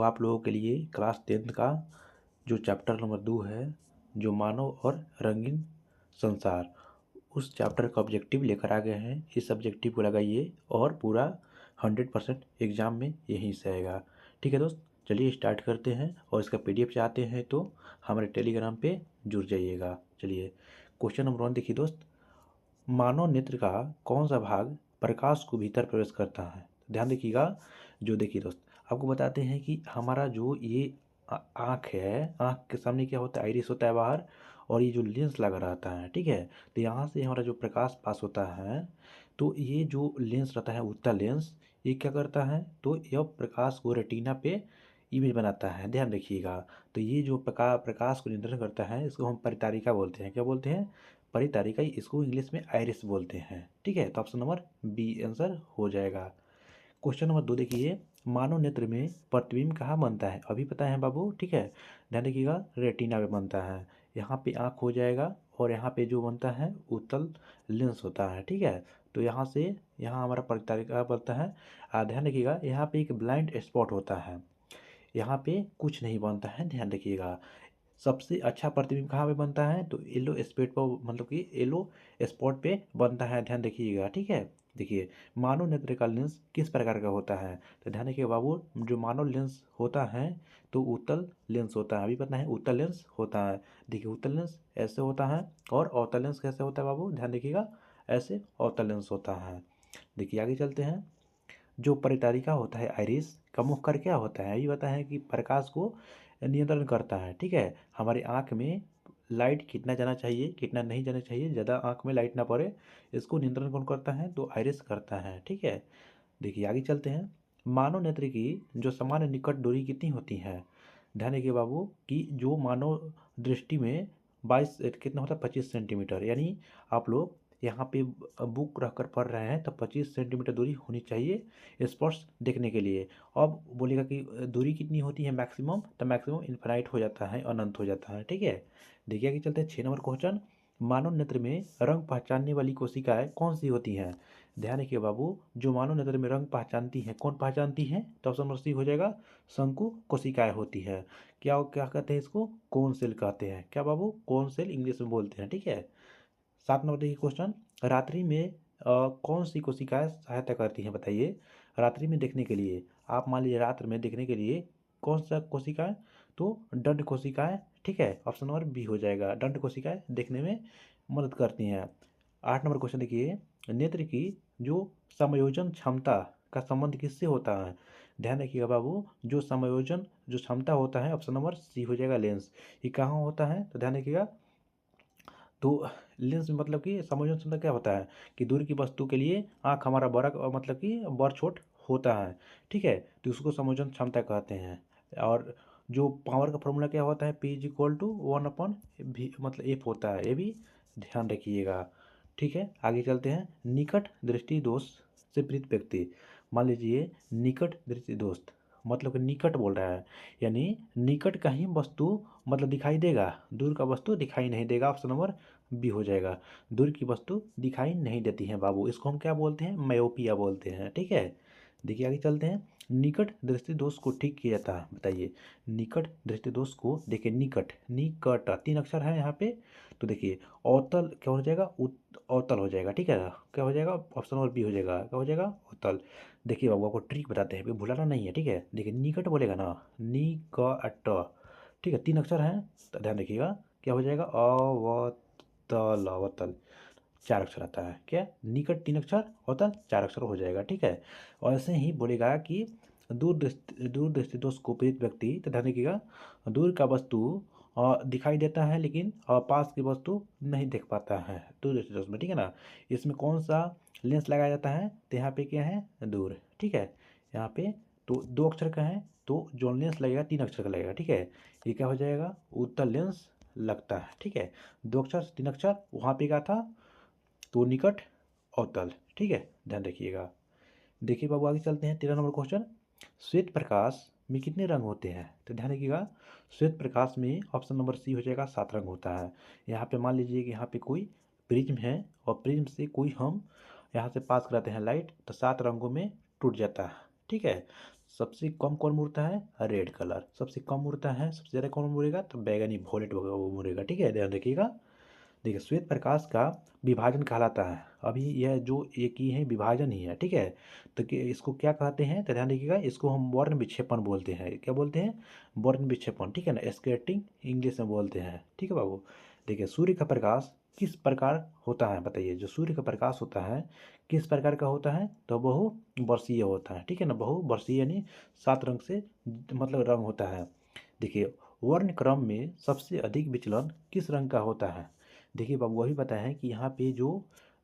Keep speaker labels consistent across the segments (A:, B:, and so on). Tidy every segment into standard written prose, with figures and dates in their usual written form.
A: तो आप लोगों के लिए क्लास 10th का जो चैप्टर नंबर 2 है, जो मानव और रंगीन संसार, उस चैप्टर का ऑब्जेक्टिव लेकर आ गए हैं। इस ऑब्जेक्टिव को लगाइए और पूरा 100% एग्जाम में यहीं से आएगा। ठीक है दोस्त, चलिए स्टार्ट करते हैं। और इसका PDF चाहते हैं तो हमारे टेलीग्राम पे जुड़ जाइएगा। चलिए क्वेश्चन नंबर 1 देखिए दोस्त, मानव नेत्र का कौन सा भाग प्रकाश को भीतर प्रवेश करता है? ध्यान देखिएगा। जो देखिए दोस्त, आपको बताते हैं कि हमारा जो ये आँख है, आँख के सामने क्या होता है, आइरिस होता है बाहर, और ये जो लेंस लगा रहता है, ठीक है। तो यहाँ से हमारा जो प्रकाश पास होता है, तो ये जो लेंस रहता है उत्तल लेंस, ये क्या करता है, तो यह प्रकाश को रेटिना पे इमेज बनाता है। ध्यान रखिएगा। तो ये जो प्रकाश को नियंत्रण करता है, इसको हम परितारिका बोलते हैं। क्या बोलते हैं? परितारिका। इसको इंग्लिश में आइरिस बोलते हैं। ठीक है, तो ऑप्शन नंबर बी आंसर हो जाएगा। क्वेश्चन नंबर 2 देखिए, मानव नेत्र में प्रतिबिंब कहाँ बनता है? अभी पता है बाबू, ठीक है। ध्यान रखिएगा, रेटिना में बनता है। यहाँ पे आँख हो जाएगा, और यहाँ पे जो बनता है उत्तल लेंस होता है। ठीक है, तो यहाँ से यहाँ हमारा परितारिका बनता है। ध्यान रखिएगा, यहाँ पे एक ब्लाइंड स्पॉट होता है, यहाँ पे कुछ नहीं बनता है। ध्यान रखिएगा। सबसे अच्छा प्रतिबिंब कहाँ पे बनता है? तो येलो स्पॉट पर, मतलब कि येलो स्पॉट पे बनता है। ध्यान रखिएगा। ठीक है, देखिए मानव नेत्र का लेंस किस प्रकार का होता है? तो ध्यान रखिए बाबू, जो मानव लेंस होता है तो उत्तल लेंस होता है। अभी पता है उत्तल लेंस होता है। देखिए उत्तल लेंस ऐसे होता है, और अवतल लेंस कैसे होता है बाबू? ध्यान रखिएगा, ऐसे अवतल लेंस होता है। देखिए आगे चलते हैं। जो परितारिका होता है आइरिस का मुख्य कार्य क्या होता है? ये बताया है कि प्रकाश को नियंत्रण करता है। ठीक है, हमारी आँख में लाइट कितना जाना चाहिए, कितना नहीं जाना चाहिए, ज़्यादा आँख में लाइट ना पड़े, इसको नियंत्रण कौन करता है? तो आइरिस करता है। ठीक है, देखिए आगे चलते हैं। मानव नेत्र की जो सामान्य निकट दूरी कितनी होती है? ध्यान रखिए बाबू कि जो मानव दृष्टि में 22 कितना होता है, 25 सेंटीमीटर। यानी आप लोग यहाँ पे बुक रख कर पढ़ रहे हैं तो 25 सेंटीमीटर दूरी होनी चाहिए स्पर्श देखने के लिए। अब बोलेगा कि दूरी कितनी होती है मैक्सिमम, तो मैक्सिमम इन्फिनाइट हो जाता है, अनंत हो जाता है। ठीक है, देखिए आगे चलते हैं। 6 नंबर क्वेश्चन, मानव नेत्र में रंग पहचानने वाली कोशिकाएं कौन सी होती हैं? ध्यान रखिए बाबू, जो मानव नेत्र में रंग पहचानती हैं, कौन पहचानती हैं? तो ऑप्शन नंबर सी हो जाएगा, शंकु कोशिकाएं होती है। क्या क्या कहते हैं इसको? कोन सेल कहते हैं। क्या बाबू? कोन सेल इंग्लिश में बोलते हैं। ठीक है, 7 नंबर देखिए क्वेश्चन, रात्रि में कौन सी कोशिकाएं सहायता करती हैं? बताइए, रात्रि में देखने के लिए, आप मान लीजिए रात्र में देखने के लिए कौन सा कोशिकाएं? तो दंड कोशिकाएं। ठीक है, ऑप्शन नंबर बी हो जाएगा, दंड कोशिकाएं देखने में मदद करती हैं। 8 नंबर क्वेश्चन देखिए, नेत्र की जो समायोजन क्षमता का संबंध किससे होता है? ध्यान रखिएगा बाबू, जो समायोजन जो क्षमता होता है, ऑप्शन नंबर सी हो जाएगा, लेंस। ये कहाँ होता है? तो ध्यान रखिएगा, तो लेंस में मतलब कि समायोजन क्षमता क्या होता है कि दूर की वस्तु के लिए आँख हमारा बड़ा मतलब कि बड़ छोट होता है। ठीक है, तो उसको समायोजन क्षमता कहते हैं। और जो पावर का फॉर्मूला क्या होता है? P=1/v, मतलब एफ होता है। ये भी ध्यान रखिएगा। ठीक है, आगे चलते हैं। निकट दृष्टि दोष से पीड़ित व्यक्ति, मान लीजिए निकट दृष्टि दोष मतलब कि निकट बोल रहा है, यानी निकट का ही वस्तु मतलब दिखाई देगा, दूर का वस्तु दिखाई नहीं देगा। ऑप्शन नंबर बी हो जाएगा, दूर की वस्तु दिखाई नहीं देती है बाबू। इसको हम क्या बोलते हैं? मायोपिया बोलते हैं। ठीक है, देखिए आगे चलते हैं। निकट दृष्टि दोष को ठीक किया जाता है। बताइए, निकट दृष्टि दोष को देखिए, निकट निकट 3 अक्षर है यहाँ पे, तो देखिए अवतल क्या हो जाएगा? अवतल हो जाएगा। ठीक है, क्या हो जाएगा? ऑप्शन नंबर बी हो जाएगा, क्या हो जाएगा? अवतल। देखिए बाबू आपको ट्रिक बताते हैं, भुलाना नहीं है। ठीक है, देखिए निकट बोलेगा ना, निकट। ठीक है, 3 अक्षर हैं, तो ध्यान रखिएगा क्या हो जाएगा? अवतल, अवतल 4 अक्षर आता है। क्या? निकट 3 अक्षर, अवतल 4 अक्षर हो जाएगा। ठीक है, और ऐसे ही बोलेगा कि दूर दृष्टि दोष को पीड़ित व्यक्ति, तो ध्यान रखिएगा, दूर का वस्तु दिखाई देता है, लेकिन पास की वस्तु नहीं देख पाता है दूर दृष्टि दोष में। ठीक है ना, इसमें कौन सा लेंस लगाया जाता है? तो यहाँ पे क्या है? दूर। ठीक है, यहाँ पे तो 2 अक्षर का है, तो जो लेंस लगेगा 3 अक्षर का लगेगा। ठीक है, ये क्या हो जाएगा? उत्तल लेंस लगता है। ठीक है, 2 अक्षर 3 अक्षर, वहाँ पे क्या था? तो निकट अवतल। ठीक है, ध्यान रखिएगा। देखिए बाबू आगे चलते हैं। 13 नंबर क्वेश्चन, श्वेत प्रकाश में कितने रंग होते हैं? तो ध्यान रखिएगा, श्वेत प्रकाश में ऑप्शन नंबर सी हो जाएगा, 7 रंग होता है। यहाँ पे मान लीजिए कि यहाँ पे कोई प्रिज्म है, और प्रिज्म से कोई हम यहाँ से पास कराते हैं लाइट, तो 7 रंगों में टूट जाता है। ठीक है, सबसे कम कौन मुड़ता है? Red colour. सबसे कम मुड़ता है, सबसे ज़्यादा कौन मुड़ेगा? तो बैगनी वॉलेट होगा, वो मुड़ेगा। ठीक है, ध्यान रखिएगा। देखिए श्वेत प्रकाश का विभाजन कहलाता है। अभी यह जो एक ही है विभाजन ही है। ठीक है, तो इसको क्या कहते हैं? तो ध्यान रखिएगा, इसको हम वर्ण विक्षेपण बोलते हैं। क्या बोलते हैं? वर्ण विक्षेपण। ठीक है ना, स्कैटरिंग इंग्लिश में बोलते हैं। ठीक है बाबू। देखिए सूर्य का प्रकाश किस प्रकार होता है बताइए? जो सूर्य का प्रकाश होता है किस प्रकार का होता है? तो बहुवर्षीय होता है। ठीक है ना, बहुवर्षीय यानी 7 रंग से मतलब रंग होता है। देखिए वर्ण क्रम में सबसे अधिक विचलन किस रंग का होता है? देखिए बाबू वही बताएं कि यहाँ पे जो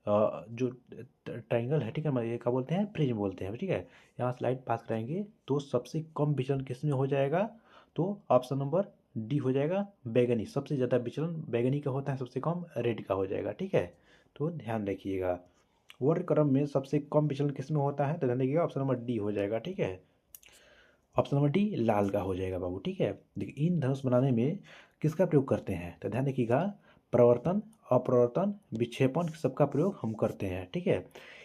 A: ट्रायंगल है, ठीक है, ये क्या बोलते हैं? प्रिज्म बोलते हैं। ठीक है, यहाँ स्लाइड पास कराएंगे तो सबसे कम विचलन किस में हो जाएगा? तो ऑप्शन नंबर डी हो जाएगा, बैगनी। सबसे ज़्यादा विचलन बैगनी का होता है, सबसे कम रेड का हो जाएगा। ठीक है, तो ध्यान रखिएगा। वर्ण क्रम में सबसे कम विचलन किस में होता है? तो ध्यान रखिएगा, ऑप्शन नंबर डी हो जाएगा। ठीक है, ऑप्शन नंबर डी लाल का हो जाएगा बाबू। ठीक है, देखिए इन धनुष बनाने में किसका प्रयोग करते हैं? तो ध्यान रखिएगा, प्रवर्तन, अपवर्तन, विक्षेपण सबका प्रयोग हम करते हैं। ठीक है,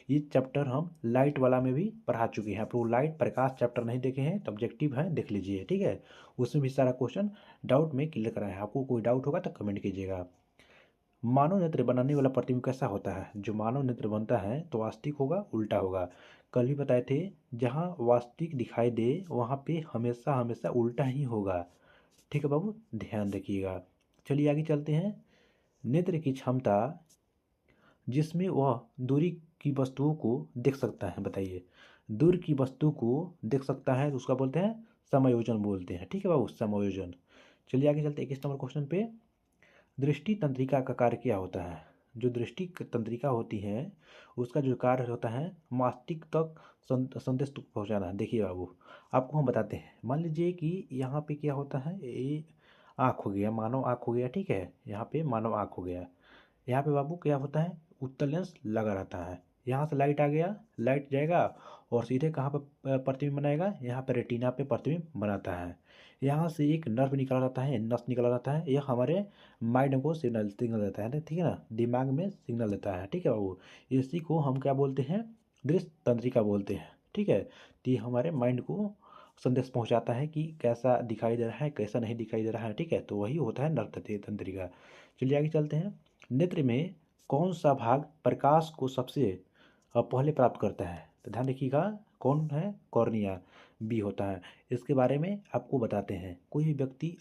A: ये चैप्टर हम लाइट वाला में भी पढ़ा चुके हैं। आप लोग लाइट प्रकाश चैप्टर नहीं देखे हैं तो ऑब्जेक्टिव है, देख लीजिए। ठीक है, उसमें भी सारा क्वेश्चन डाउट में क्लियर कराया है। आपको कोई डाउट होगा तो कमेंट कीजिएगा। मानव नेत्र बनाने वाला प्रतिबिंब कैसा होता है? जो मानव नेत्र बनता है तो वास्तविक होगा, उल्टा होगा। कल भी बताए थे, जहाँ वास्तविक दिखाई दे वहाँ पे हमेशा हमेशा उल्टा ही होगा। ठीक है बाबू, ध्यान रखिएगा। चलिए आगे चलते हैं। नेत्र की क्षमता जिसमें वह दूरी की वस्तुओं को देख सकता है, बताइए। दूर की वस्तु को देख सकता है तो उसका बोलते हैं समायोजन बोलते हैं। ठीक है बाबू, समायोजन। चलिए आगे चलते हैं 21 नंबर क्वेश्चन पे। दृष्टि तंत्रिका का कार्य क्या होता है? जो दृष्टि तंत्रिका होती है उसका जो कार्य होता है मस्तिष्क तक संदेश तक पहुंचाना। देखिए बाबू, आपको हम बताते हैं। मान लीजिए कि यहाँ पे क्या होता है, ये आँख हो गया, मानव आँख हो गया। ठीक है, यहाँ पे मानव आँख हो गया। यहाँ पे बाबू क्या होता है, उत्तल लेंस लगा रहता है। यहाँ से लाइट आ गया, लाइट जाएगा और सीधे कहाँ पर प्रतिबिंब बनाएगा? यहाँ पर रेटिना पे प्रतिबिंब बनाता है। यहाँ से एक नर्व निकला रहता है, नस निकला रहता है, यह हमारे माइंड को सिग्नल सिग्नल देता है। ठीक है ना, दिमाग में सिग्नल देता है। ठीक है बाबू, इसी को हम क्या बोलते हैं? दृश्य तंत्रिका बोलते हैं। ठीक है, तो ये हमारे माइंड को संदेश पहुंचाता है कि कैसा दिखाई दे रहा है, कैसा नहीं दिखाई दे रहा है। ठीक है, तो वही होता है नर्व तंत्रिका। चलिए आगे चलते हैं। नेत्र में कौन सा भाग प्रकाश को सबसे पहले प्राप्त करता है? तो ध्यान रखिएगा, कौन है? कॉर्निया, बी होता है। इसके बारे में आपको बताते हैं। कोई भी व्यक्ति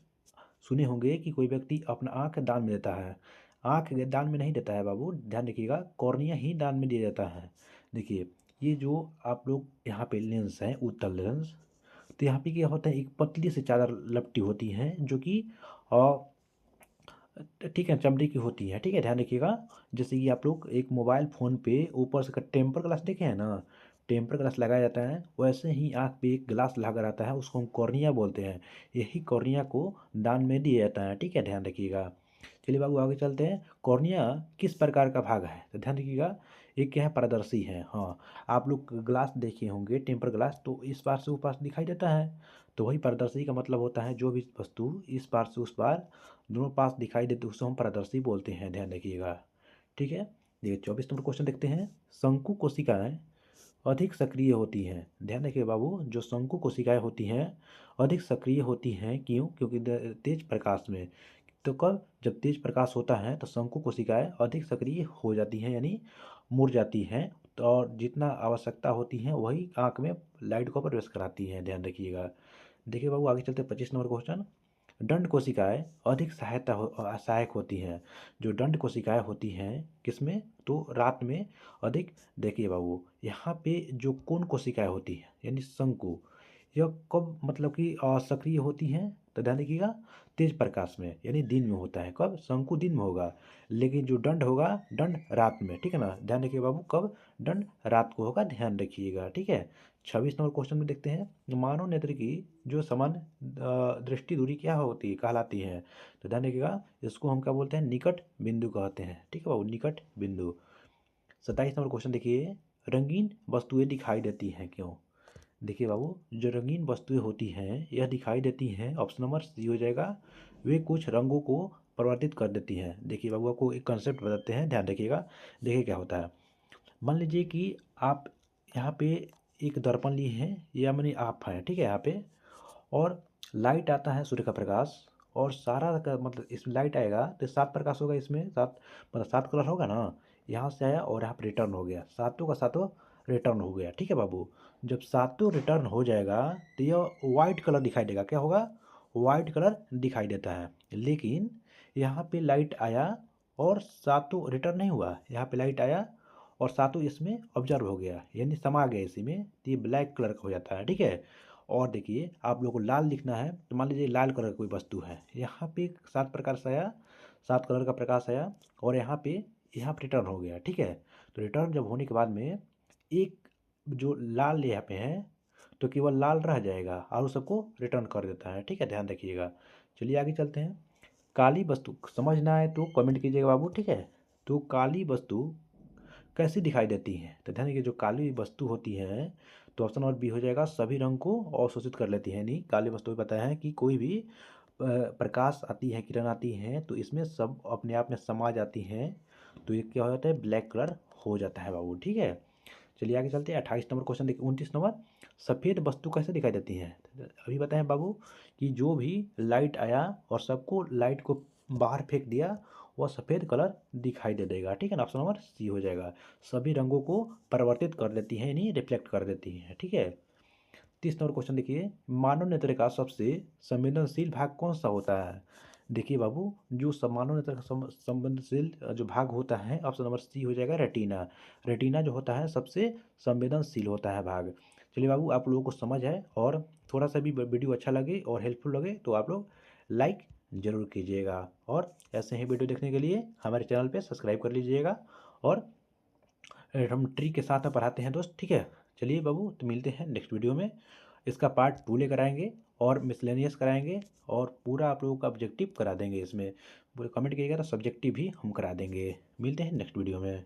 A: सुने होंगे कि कोई व्यक्ति अपना आँख दान में देता है। आँख दान में नहीं देता है बाबू, ध्यान रखिएगा, कॉर्निया ही दान में दिया जाता है। देखिए ये जो आप लोग यहाँ पे लेंस है, उत्तल लेंस, तो यहाँ पे क्या होता है, एक पतली सी चादर लपटी होती है जो कि ठीक है चमड़ी की होती है। ठीक है, ध्यान रखिएगा। जैसे कि आप लोग एक मोबाइल फ़ोन पे ऊपर से टेम्पर ग्लास देखे हैं ना, टेम्पर ग्लास लगाया जाता है, वैसे ही आँख पे एक ग्लास लगा रहता है, उसको हम कॉर्निया बोलते हैं। यही कॉर्निया को दान में दिया जाता है। ठीक है, ध्यान रखिएगा। चलिए बाबू आगे चलते हैं। कॉर्निया किस प्रकार का भाग है? तो ध्यान रखिएगा, एक क्या है, पारदर्शी है। हाँ, आप लोग ग्लास देखे होंगे, टेम्पर ग्लास, तो इस पार से उस पार दिखाई देता है, तो वही पारदर्शी का मतलब होता है जो भी वस्तु इस पार से उस पार दोनों पास दिखाई देते उसको हम पारदर्शी बोलते हैं। ध्यान रखिएगा। ठीक है, देखिए 24 नंबर क्वेश्चन देखते हैं। शंकु कोशिकाएं अधिक सक्रिय होती हैं। ध्यान रखिए बाबू, जो शंकु कोशिकाएं होती हैं अधिक सक्रिय होती हैं, क्यों? क्योंकि तेज प्रकाश में। तो कब? जब तेज प्रकाश होता है तो शंकु कोशिकाएं अधिक सक्रिय हो जाती हैं, यानी मुड़ जाती हैं। तो और जितना आवश्यकता होती है वही आँख में लाइट को प्रवेश कराती हैं। ध्यान रखिएगा। देखिए बाबू आगे चलते 25 नंबर क्वेश्चन। दंड कोशिकाएं अधिक सहायक होती हैं। जो दंड कोशिकाएं होती हैं किसमें? तो रात में अधिक। देखिए बाबू, यहाँ पे जो कौन कोशिकाएं होती हैं यानी शंकु, यह कब मतलब कि सक्रिय होती हैं? तो ध्यान रखिएगा, तेज प्रकाश में यानी दिन में होता है। कब? शंकु दिन में होगा, लेकिन जो दंड होगा, दंड रात में। ठीक है ना, ध्यान रखिए बाबू, कब? दंड रात को होगा, ध्यान रखिएगा। ठीक है, 26 नंबर क्वेश्चन में देखते हैं। मानव नेत्र की जो सामान्य दृष्टि दूरी क्या होती है, कहलाती है? तो ध्यान रखिएगा, इसको हम क्या बोलते हैं? निकट बिंदु कहते हैं। ठीक है बाबू, निकट बिंदु। 27 नंबर क्वेश्चन देखिए। रंगीन वस्तुएं दिखाई देती हैं क्यों? देखिए बाबू, जो रंगीन वस्तुएं होती हैं यह दिखाई देती हैं, ऑप्शन नंबर सी हो जाएगा, वे कुछ रंगों को परिवर्तित कर देती हैं। देखिए बाबू, आपको एक कंसेप्ट बताते हैं, ध्यान रखिएगा। देखिए क्या होता है, मान लीजिए कि आप यहाँ पे एक दर्पण लिए हैं, या मानी आप हैं, ठीक है यहाँ पे, और लाइट आता है सूर्य का प्रकाश, और सारा का मतलब इसमें लाइट आएगा तो 7 प्रकाश होगा, इसमें 7 मतलब 7 कलर होगा ना, यहाँ से आया और यहाँ पर रिटर्न हो गया, सातों का सातों रिटर्न हो गया, ठीक है बाबू। जब सातों रिटर्न हो जाएगा तो यह वाइट कलर दिखाई देगा, क्या होगा, वाइट कलर दिखाई देता है। लेकिन यहाँ पे लाइट आया और सातों रिटर्न नहीं हुआ, यहाँ पे लाइट आया और सातों इसमें ऑब्जर्व हो गया, यानी समा गया इसी में, तो ये ब्लैक कलर का हो जाता है, ठीक है। और देखिए आप लोगों को लाल लिखना है, तो मान लीजिए लाल कलर की कोई वस्तु है, यहाँ पे 7 प्रकाश आया, 7 कलर का प्रकाश आया, और यहाँ पे रिटर्न हो गया, ठीक है। तो रिटर्न जब होने के बाद में एक जो लाल यहाँ पे है, तो केवल लाल रह जाएगा और उस सबको रिटर्न कर देता है, ठीक है, ध्यान रखिएगा। चलिए आगे चलते हैं। काली वस्तु समझ ना आए तो कमेंट कीजिएगा बाबू, ठीक है। तो काली वस्तु कैसी दिखाई देती हैं, तो ध्यान रखिए, जो काली वस्तु होती है, तो ऑप्शन नंबर बी हो जाएगा, सभी रंग को अवशोषित कर लेती है। नहीं, काली वस्तु पता है कि कोई भी प्रकाश आती है, किरण आती है, तो इसमें सब अपने आप में समा जाती हैं, तो ये क्या हो जाता है, ब्लैक कलर हो जाता है बाबू, ठीक है। चलिए आगे चलते हैं। 28 नंबर क्वेश्चन देखिए, 29 नंबर, सफ़ेद वस्तु कैसे दिखाई देती है। अभी बताएं बाबू कि जो भी लाइट आया और सबको लाइट को बाहर फेंक दिया, वह सफ़ेद कलर दिखाई दे देगा, ठीक है ना, ऑप्शन नंबर सी हो जाएगा। सभी रंगों को परिवर्तित कर देती है, यानी रिफ्लेक्ट कर देती है, ठीक है। 30 नंबर क्वेश्चन देखिए, मानव नेत्र का सबसे संवेदनशील भाग कौन सा होता है। देखिए बाबू, जो मानव नेत्र का संवेदनशील जो भाग होता है, ऑप्शन नंबर सी हो जाएगा, रेटिना। रेटिना जो होता है सबसे संवेदनशील होता है भाग। चलिए बाबू, आप लोगों को समझ है और थोड़ा सा भी वीडियो अच्छा लगे और हेल्पफुल लगे तो आप लोग लाइक ज़रूर कीजिएगा, और ऐसे ही वीडियो देखने के लिए हमारे चैनल पे सब्सक्राइब कर लीजिएगा, और हम ट्रिक के साथ पढ़ाते हैं दोस्त, ठीक है। चलिए बाबू, तो मिलते हैं नेक्स्ट वीडियो में, इसका पार्ट 2 लेकर आएंगे और मिसलेनियस कराएंगे, और पूरा आप लोगों का ऑब्जेक्टिव करा देंगे, इसमें पूरे कमेंट करिएगा तो सब्जेक्टिव भी हम करा देंगे। मिलते हैं नेक्स्ट वीडियो में।